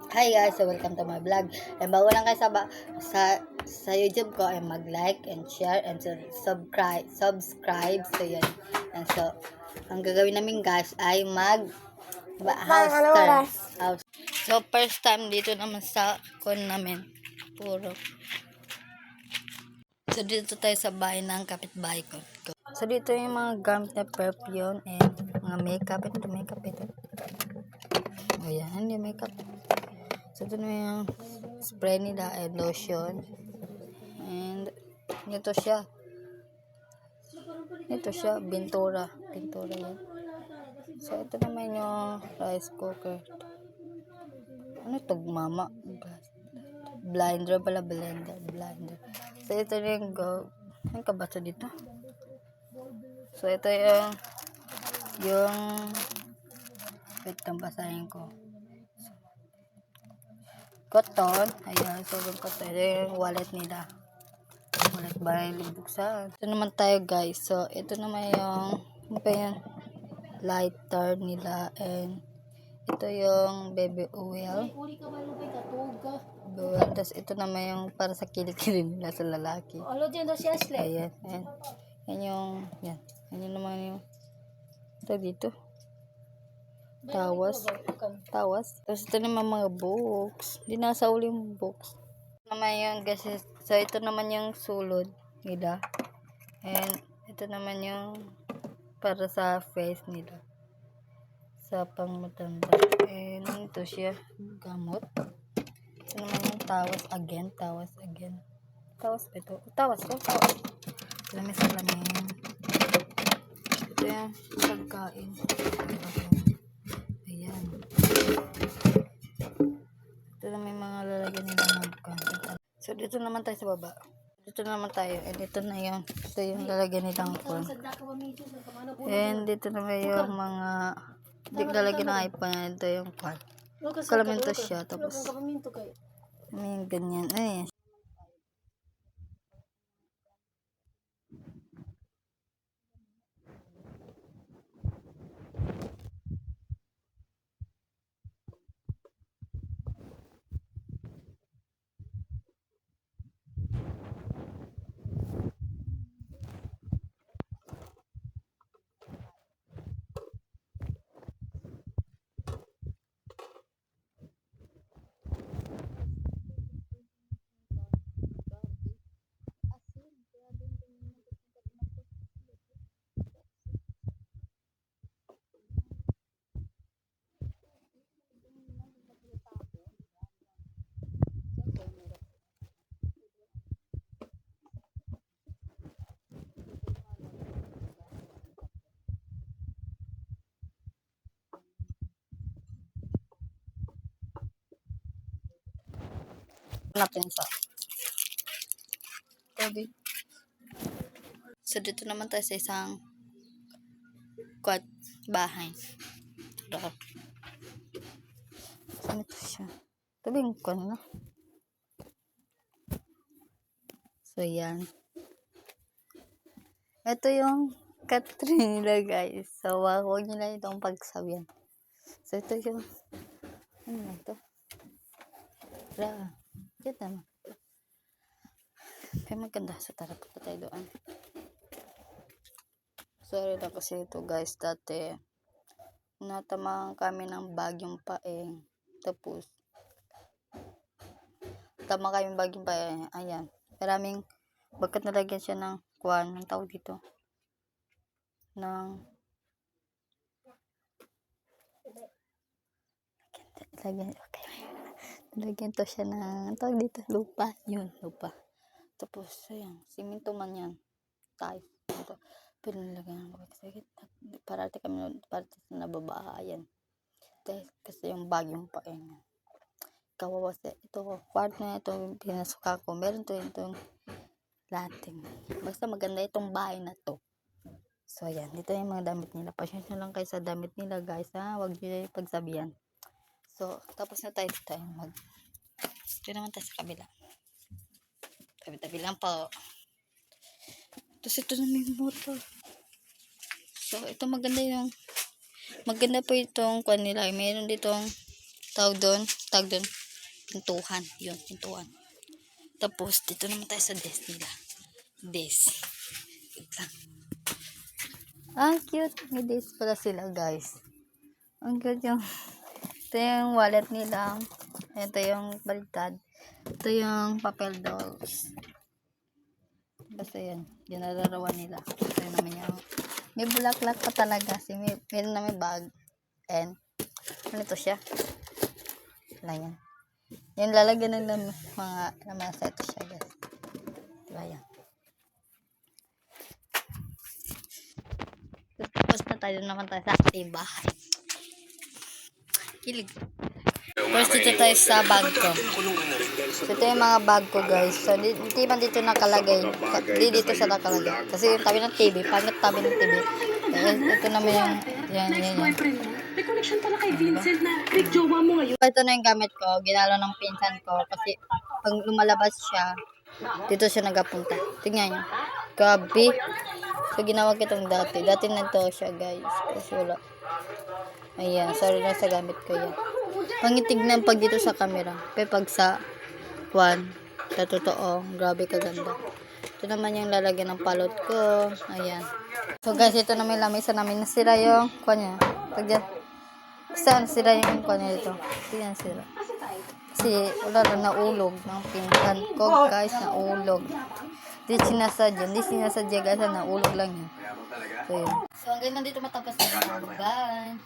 Hi guys, so welcome to my vlog. And bago lang kayo sa YouTube ko ay mag-like and share and subscribe. So yan. And so ang gagawin namin guys ay house tour. House. So first time dito naman sa kon namin. Puro. So dito tayo sa bahay ng kapitbahay ko. So dito yung mga gamit na perfume and mga makeup. Ito makeup ito. Ayan, hindi makeup. So, ito na yung spray nila and lotion. And, ito siya. Ito siya, Bintura. Bintura yan. So, ito naman yung rice cooker. Ano ito, mama? Blender pala, blender. So, ito na yung ano ka ba ito dito? So, ito yung wait lang, basahin ko. Cotton. Ayan, so yung cotton. Ito yung wallet nila. Wallet ba yung buksan. Ito naman tayo guys. So, ito naman yung lighter nila. And ito yung baby oil. Tapos ito naman yung para sa kilikili nila sa lalaki. Ayan. Yan yung, yan. Yan naman yung ito dito. Tawas. Tapos ito naman mga books. Hindi nasa uli yung books. Ito naman yung gases. So, ito naman yung sulod nila. And ito naman yung para sa face nila. Sa pangmatanda. And ito siya. Gamot. Ito naman yung tawas again. Tawas ba ito? Tawas. Ito naman salamin. Ito yung pagkain. Ayan. Ito na may mga lalagyan nila ng content. So, dito naman tayo sa baba. Dito naman tayo. And ito na yung, ito yung lalagyan nilang phone. And dito naman yung mga, hindi lalagyan ng iPhone. Ito yung phone. Kalaminto siya. Tapos, may ganyan. Ayan. Natin sa tabi. So, dito naman tayo sa isang bahay. Ito. Saan ito siya? Tabing ko na. So, yan. Ito yung Catherine nila, guys. So, huwag nyo lang itong pagsabihan. So, ito yung ano na ito? Diyan naman. Kaya maganda. So, tara pa tayo doon. Sorry lang kasi ito, guys. Dati, natamaan kami ng bagyong paeng. Tapos, tama kami bagyong paeng. Ayan. Maraming, bagkat nalagyan siya ng kuwan. Ang tawag dito. Lagyan to siya ng tawag dito, lupa. Yun, lupa. Tapos, ayan, simento man yan. Tiles. Ito. Pero nilagyan ng sakit. Parati sa nababa. Ayan. Kasi yung bagyong paeng. Kawawa ito, part na ito, pinasok ako. Meron to itong lating. Basta maganda itong bahay na to. So, ayan. Dito yung mga damit nila. Pasensya lang kayo sa damit nila, guys, ha. Huwag nyo yung pagsabihan. So, tapos na tayo ito naman tayo sa kabila. Tabi-tabi lang po. Tapos ito na may motor. So, ito maganda po itong kwan nila. Mayroon ditong tawag doon. pintuhan. Yun, pintuhan. Tapos, dito naman tayo sa desk nila. Desk. Wait lang. Ang cute. May desk pala sila, guys. Ang cute yung... Ito yung wallet nila. Ito yung baliktad. Ito yung papel dolls. Basta yan. Yung nararawan nila. Ito yung naman yung... May bulaklak pa talaga. Meron na may bag. And, ano to siya? Wala yan. Yung lalagyan ng mga lamasa. Ito siya, guys. Diba yan? Tapos na tayo naman tayo sa ating bahay. Kilig. First, dito tayo sa bag ko. So, ito yung mga bag ko, guys. So, hindi man dito nakalagay. Hindi dito sa nakalagay. Kasi yung tabi ng TV, pangit tabi ng TV. Ito naman yung, yan. May connection pala kay Vincent na jowa mo ngayon. Ito na yung gamit ko. Ginalo ng pinsan ko. Kasi, pag lumalabas siya, dito siya nagapunta. Tingnan nyo. Gabi. So, ginawa ko itong dati. Dati na ito siya, guys. Kasi wala. Ayan. Sorry na sa gamit ko yan. Pangitignan pag dito sa camera. Pero pag sa sa totoo, grabe kaganda. Ito naman yung lalagyan ng palot ko. Ayan. So guys, ito na may lamesa namin. Nasira yung kanya. Pag dyan. Saan sira yung kanya dito? Ito sira. Kasi wala na naulog ng pinsan ko, guys. Naulog. Hindi sinasadya guys. Naulog lang yun. So yun. So hanggang nandito matapos na. Bye!